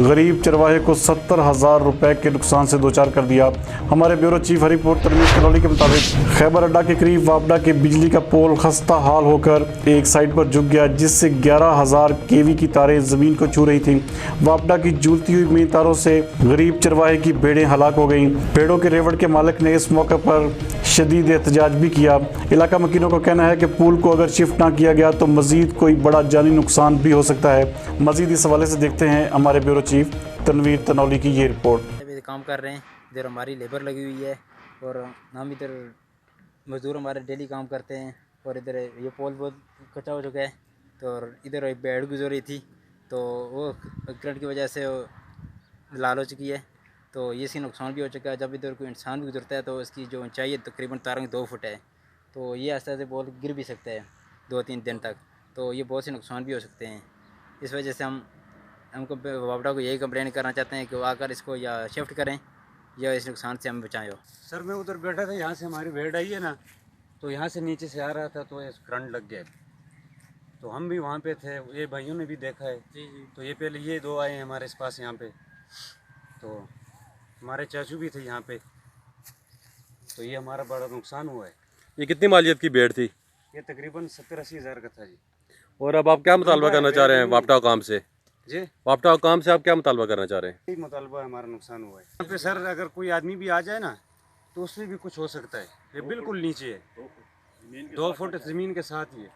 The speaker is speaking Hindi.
गरीब चरवाहे को 70,000 रुपए के नुकसान से दोचार कर दिया। हमारे ब्यूरो चीफ रिपोर्ट तनवीर के मुताबिक खैबर अड्डा के करीब वापडा के बिजली का पोल खस्ता हाल होकर एक साइड पर झुक गया, जिससे 11,000 केवी की तारें ज़मीन को छू रही थीं। वापडा की झूलती हुई मेन तारों से गरीब चरवाहे की भेड़ें हलाक हो गईं। भेड़ों के रेवड़ के मालिक ने इस मौके पर शदीद एहतजाज भी किया। इलाका मकीनों का कहना है कि पुल को अगर शिफ्ट ना किया गया तो मजीद कोई बड़ा जानी नुकसान भी हो सकता है। मजीद इस हवाले से देखते हैं हमारे ब्यूरो चीफ तनवीर तनौली की ये रिपोर्ट। अभी काम कर रहे हैं, इधर हमारी लेबर लगी हुई है और हम इधर मजदूर हमारे डेली काम करते हैं। और इधर ये पोल बहुत कच्चा हो चुका है, तो और इधर एक भेड़ गुजर रही थी, तो वो करंट की वजह से लाल हो चुकी है, तो ये इसकी नुकसान भी हो चुका है। जब इधर कोई इंसान भी गुजरता है तो इसकी जो ऊंचाई है तकरीबन तारों की 2 फुट है, तो ये आस्ते आस्ते पोल गिर भी सकता है 2-3 दिन तक, तो ये बहुत से नुकसान भी हो सकते हैं। इस वजह से हमको वापडा को यही कंप्लेन करना चाहते हैं कि वो आकर इसको या शिफ्ट करें या इस नुकसान से हमें बचाएं। सर मैं उधर बैठा था, यहाँ से हमारी भेड़ आई है ना, तो यहाँ से नीचे से आ रहा था तो करंट लग गया, तो हम भी वहाँ पे थे, ये भाइयों ने भी देखा है। जी। तो ये पहले ये 2 आए हैं हमारे पास यहाँ पे, तो हमारे चाचू भी थे यहाँ पे, तो ये हमारा बड़ा नुकसान हुआ है। ये कितनी मालियत की भेड़ थी? ये तकरीबन 70-80 हज़ार का था जी। और अब आप क्या मुतालबा करना चाह रहे हैं वापडा काम से? जी, वापडा काम से आप क्या मुतालबा करना चाह रहे हैं? यही मुतालबा हमारा नुकसान हुआ है यहाँ पे सर। अगर कोई आदमी भी आ जाए ना तो उसमें भी कुछ हो सकता है। ये बिल्कुल नीचे है, 2 फुट ज़मीन के साथ ही है।